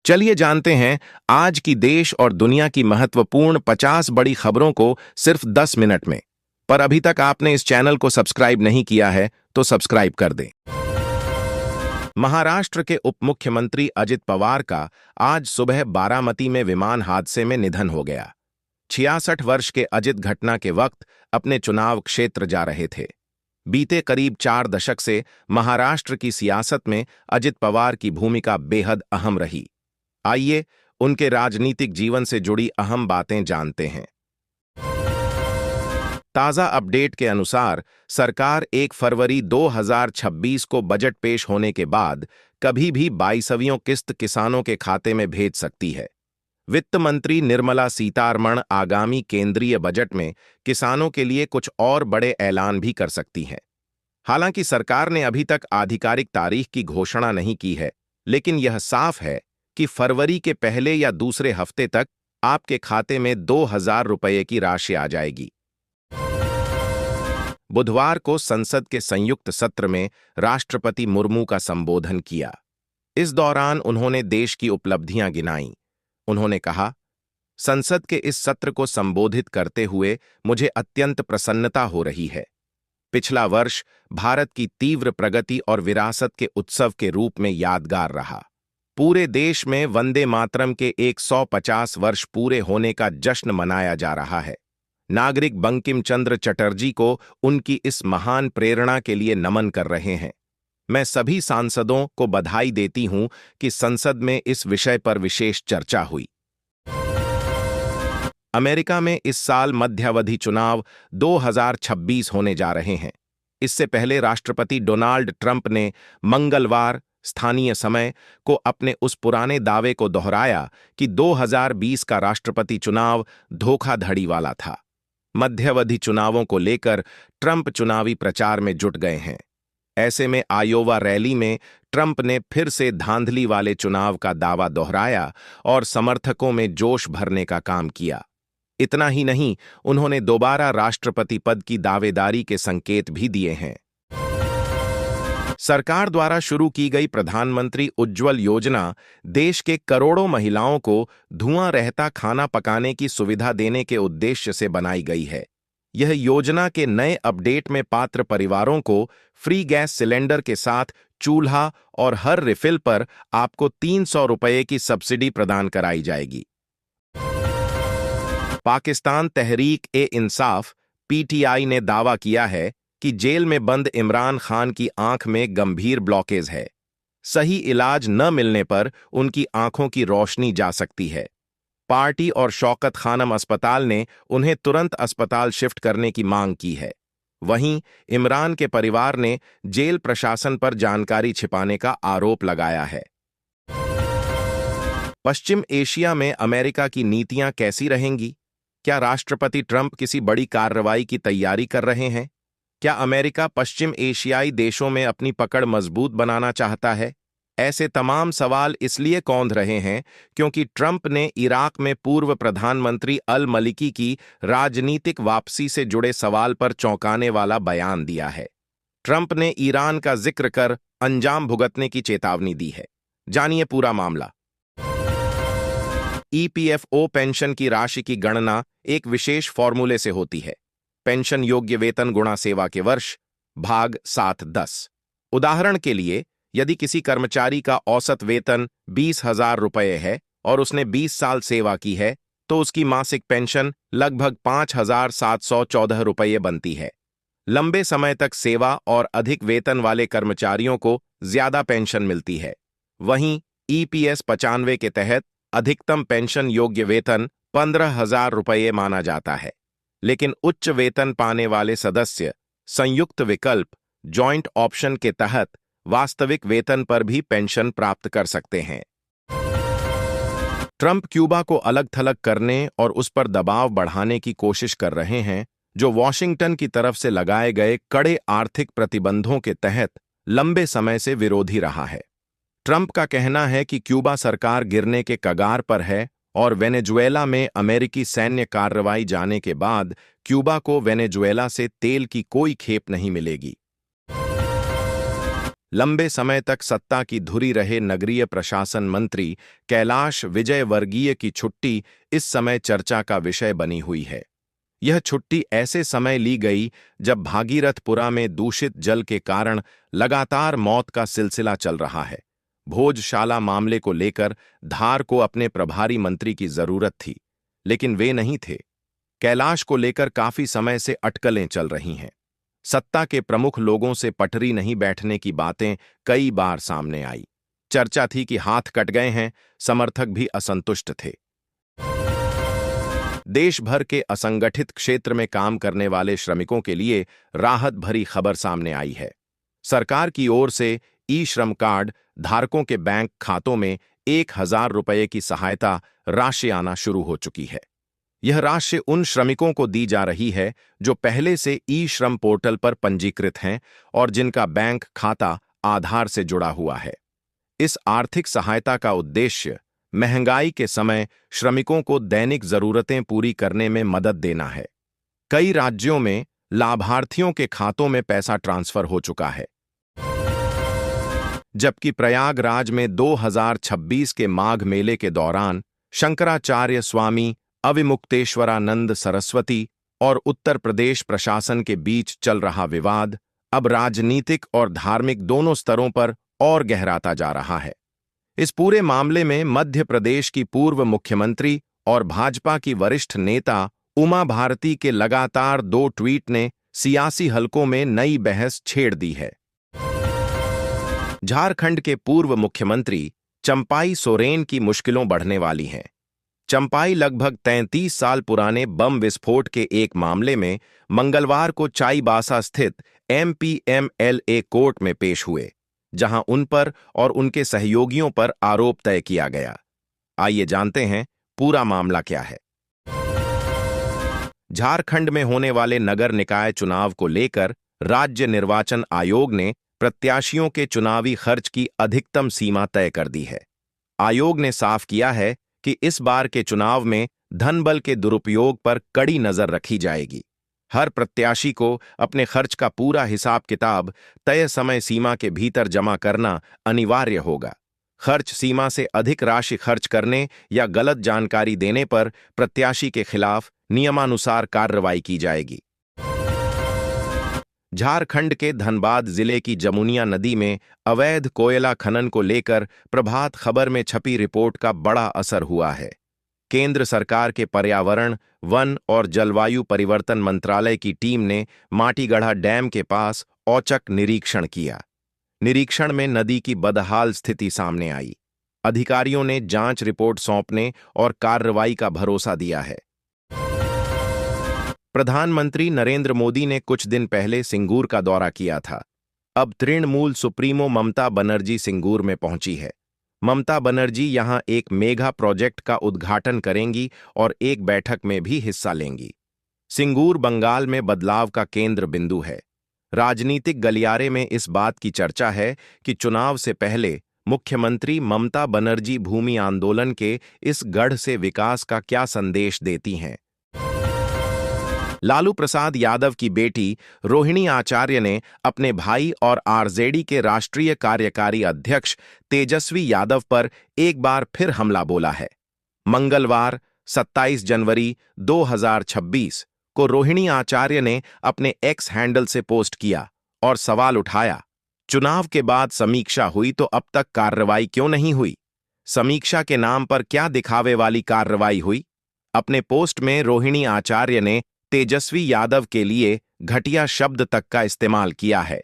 चलिए जानते हैं आज की देश और दुनिया की महत्वपूर्ण 50 बड़ी खबरों को सिर्फ 10 मिनट में। पर अभी तक आपने इस चैनल को सब्सक्राइब नहीं किया है तो सब्सक्राइब कर दें। महाराष्ट्र के उप मुख्यमंत्री अजित पवार का आज सुबह बारामती में विमान हादसे में निधन हो गया। 66 वर्ष के अजित घटना के वक्त अपने चुनाव क्षेत्र जा रहे थे। बीते करीब 4 दशक से महाराष्ट्र की सियासत में अजित पवार की भूमिका बेहद अहम रही। आइए उनके राजनीतिक जीवन से जुड़ी अहम बातें जानते हैं। ताजा अपडेट के अनुसार सरकार 1 फरवरी 2026 को बजट पेश होने के बाद कभी भी 22वीं किस्त किसानों के खाते में भेज सकती है। वित्त मंत्री निर्मला सीतारमण आगामी केंद्रीय बजट में किसानों के लिए कुछ और बड़े ऐलान भी कर सकती हैं। हालांकि सरकार ने अभी तक आधिकारिक तारीख की घोषणा नहीं की है, लेकिन यह साफ है कि फरवरी के पहले या दूसरे हफ्ते तक आपके खाते में 2000 रुपये की राशि आ जाएगी। बुधवार को संसद के संयुक्त सत्र में राष्ट्रपति मुर्मू का संबोधन किया। इस दौरान उन्होंने देश की उपलब्धियां गिनाईं। उन्होंने कहा, संसद के इस सत्र को संबोधित करते हुए मुझे अत्यंत प्रसन्नता हो रही है। पिछला वर्ष भारत की तीव्र प्रगति और विरासत के उत्सव के रूप में यादगार रहा। पूरे देश में वंदे मातरम के 150 वर्ष पूरे होने का जश्न मनाया जा रहा है। नागरिक बंकिम चंद्र चटर्जी को उनकी इस महान प्रेरणा के लिए नमन कर रहे हैं। मैं सभी सांसदों को बधाई देती हूं कि संसद में इस विषय पर विशेष चर्चा हुई। अमेरिका में इस साल मध्यावधि चुनाव 2026 होने जा रहे हैं। इससे पहले राष्ट्रपति डोनाल्ड ट्रंप ने मंगलवार स्थानीय समय को अपने उस पुराने दावे को दोहराया कि 2020 का राष्ट्रपति चुनाव धोखाधड़ी वाला था। मध्यावधि चुनावों को लेकर ट्रंप चुनावी प्रचार में जुट गए हैं। ऐसे में आयोवा रैली में ट्रंप ने फिर से धांधली वाले चुनाव का दावा दोहराया और समर्थकों में जोश भरने का काम किया। इतना ही नहीं, उन्होंने दोबारा राष्ट्रपति पद की दावेदारी के संकेत भी दिए हैं। सरकार द्वारा शुरू की गई प्रधानमंत्री उज्ज्वल योजना देश के करोड़ों महिलाओं को धुआं रहता खाना पकाने की सुविधा देने के उद्देश्य से बनाई गई है। यह योजना के नए अपडेट में पात्र परिवारों को फ्री गैस सिलेंडर के साथ चूल्हा और हर रिफिल पर आपको 300 रुपये की सब्सिडी प्रदान कराई जाएगी। पाकिस्तान तहरीक-ए-इंसाफ (पीटीआई) ने दावा किया है कि जेल में बंद इमरान खान की आंख में गंभीर ब्लॉकेज है। सही इलाज न मिलने पर उनकी आंखों की रोशनी जा सकती है। पार्टी और शौकत खानम अस्पताल ने उन्हें तुरंत अस्पताल शिफ्ट करने की मांग की है। वहीं इमरान के परिवार ने जेल प्रशासन पर जानकारी छिपाने का आरोप लगाया है। पश्चिम एशिया में अमेरिका की नीतियां कैसी रहेंगी? क्या राष्ट्रपति ट्रंप किसी बड़ी कार्रवाई की तैयारी कर रहे हैं? क्या अमेरिका पश्चिम एशियाई देशों में अपनी पकड़ मजबूत बनाना चाहता है? ऐसे तमाम सवाल इसलिए कौंध रहे हैं क्योंकि ट्रंप ने इराक में पूर्व प्रधानमंत्री अल मलिकी की राजनीतिक वापसी से जुड़े सवाल पर चौंकाने वाला बयान दिया है। ट्रंप ने ईरान का जिक्र कर अंजाम भुगतने की चेतावनी दी है। जानिए पूरा मामला। ईपीएफओ पेंशन की राशि की गणना एक विशेष फॉर्मूले से होती है। पेंशन योग्य वेतन गुणा सेवा के वर्ष भाग 7-10। उदाहरण के लिए, यदि किसी कर्मचारी का औसत वेतन 20,000 रुपये है और उसने 20 साल सेवा की है, तो उसकी मासिक पेंशन लगभग 5,714 रुपये बनती है। लंबे समय तक सेवा और अधिक वेतन वाले कर्मचारियों को ज्यादा पेंशन मिलती है। वहीं ईपीएस 95 के तहत अधिकतम पेंशन योग्य वेतन 15,000 रुपये माना जाता है, लेकिन उच्च वेतन पाने वाले सदस्य संयुक्त विकल्प जॉइंट ऑप्शन के तहत वास्तविक वेतन पर भी पेंशन प्राप्त कर सकते हैं। ट्रंप क्यूबा को अलग-थलग करने और उस पर दबाव बढ़ाने की कोशिश कर रहे हैं, जो वॉशिंगटन की तरफ से लगाए गए कड़े आर्थिक प्रतिबंधों के तहत लंबे समय से विरोधी रहा है। ट्रंप का कहना है कि क्यूबा सरकार गिरने के कगार पर है और वेनेजुएला में अमेरिकी सैन्य कार्रवाई जाने के बाद क्यूबा को वेनेजुएला से तेल की कोई खेप नहीं मिलेगी। लंबे समय तक सत्ता की धुरी रहे नगरीय प्रशासन मंत्री कैलाश विजयवर्गीय की छुट्टी इस समय चर्चा का विषय बनी हुई है। यह छुट्टी ऐसे समय ली गई जब भागीरथपुरा में दूषित जल के कारण लगातार मौत का सिलसिला चल रहा है। भोजशाला मामले को लेकर धार को अपने प्रभारी मंत्री की जरूरत थी, लेकिन वे नहीं थे। कैलाश को लेकर काफी समय से अटकलें चल रही हैं। सत्ता के प्रमुख लोगों से पटरी नहीं बैठने की बातें कई बार सामने आई। चर्चा थी कि हाथ कट गए हैं, समर्थक भी असंतुष्ट थे। देश भर के असंगठित क्षेत्र में काम करने वाले श्रमिकों के लिए राहत भरी खबर सामने आई है। सरकार की ओर से ई श्रम कार्ड धारकों के बैंक खातों में 1,000 रुपये की सहायता राशि आना शुरू हो चुकी है। यह राशि उन श्रमिकों को दी जा रही है जो पहले से ई श्रम पोर्टल पर पंजीकृत हैं और जिनका बैंक खाता आधार से जुड़ा हुआ है। इस आर्थिक सहायता का उद्देश्य महंगाई के समय श्रमिकों को दैनिक जरूरतें पूरी करने में मदद देना है। कई राज्यों में लाभार्थियों के खातों में पैसा ट्रांसफर हो चुका है, जबकि प्रयागराज में 2026 के माघ मेले के दौरान शंकराचार्य स्वामी अविमुक्तेश्वरानंद सरस्वती और उत्तर प्रदेश प्रशासन के बीच चल रहा विवाद अब राजनीतिक और धार्मिक दोनों स्तरों पर और गहराता जा रहा है। इस पूरे मामले में मध्य प्रदेश की पूर्व मुख्यमंत्री और भाजपा की वरिष्ठ नेता उमा भारती के लगातार 2 ट्वीट ने सियासी हलकों में नई बहस छेड़ दी है। झारखंड के पूर्व मुख्यमंत्री चंपाई सोरेन की मुश्किलों बढ़ने वाली हैं। चंपाई लगभग 33 साल पुराने बम विस्फोट के एक मामले में मंगलवार को चाईबासा स्थित MPMLA कोर्ट में पेश हुए, जहां उन पर और उनके सहयोगियों पर आरोप तय किया गया। आइए जानते हैं पूरा मामला क्या है। झारखंड में होने वाले नगर निकाय चुनाव को लेकर राज्य निर्वाचन आयोग ने प्रत्याशियों के चुनावी खर्च की अधिकतम सीमा तय कर दी है। आयोग ने साफ किया है कि इस बार के चुनाव में धनबल के दुरुपयोग पर कड़ी नजर रखी जाएगी। हर प्रत्याशी को अपने खर्च का पूरा हिसाब किताब तय समय सीमा के भीतर जमा करना अनिवार्य होगा। खर्च सीमा से अधिक राशि खर्च करने या गलत जानकारी देने पर प्रत्याशी के खिलाफ नियमानुसार कार्रवाई की जाएगी। झारखंड के धनबाद जिले की जमुनिया नदी में अवैध कोयला खनन को लेकर प्रभात खबर में छपी रिपोर्ट का बड़ा असर हुआ है। केंद्र सरकार के पर्यावरण, वन और जलवायु परिवर्तन मंत्रालय की टीम ने माटीगढ़ा डैम के पास औचक निरीक्षण किया। निरीक्षण में नदी की बदहाल स्थिति सामने आई। अधिकारियों ने जांच रिपोर्ट सौंपने और कार्रवाई का भरोसा दिया है। प्रधानमंत्री नरेंद्र मोदी ने कुछ दिन पहले सिंगूर का दौरा किया था। अब तृणमूल सुप्रीमो ममता बनर्जी सिंगूर में पहुंची है। ममता बनर्जी यहां एक मेगा प्रोजेक्ट का उद्घाटन करेंगी और एक बैठक में भी हिस्सा लेंगी। सिंगूर बंगाल में बदलाव का केंद्र बिंदु है। राजनीतिक गलियारे में इस बात की चर्चा है कि चुनाव से पहले मुख्यमंत्री ममता बनर्जी भूमि आंदोलन के इस गढ़ से विकास का क्या संदेश देती हैं। लालू प्रसाद यादव की बेटी रोहिणी आचार्य ने अपने भाई और आरजेडी के राष्ट्रीय कार्यकारी अध्यक्ष तेजस्वी यादव पर एक बार फिर हमला बोला है। मंगलवार 27 जनवरी 2026 को रोहिणी आचार्य ने अपने एक्स हैंडल से पोस्ट किया और सवाल उठाया, चुनाव के बाद समीक्षा हुई तो अब तक कार्रवाई क्यों नहीं हुई? समीक्षा के नाम पर क्या दिखावे वाली कार्रवाई हुई? अपने पोस्ट में रोहिणी आचार्य ने तेजस्वी यादव के लिए घटिया शब्द तक का इस्तेमाल किया है।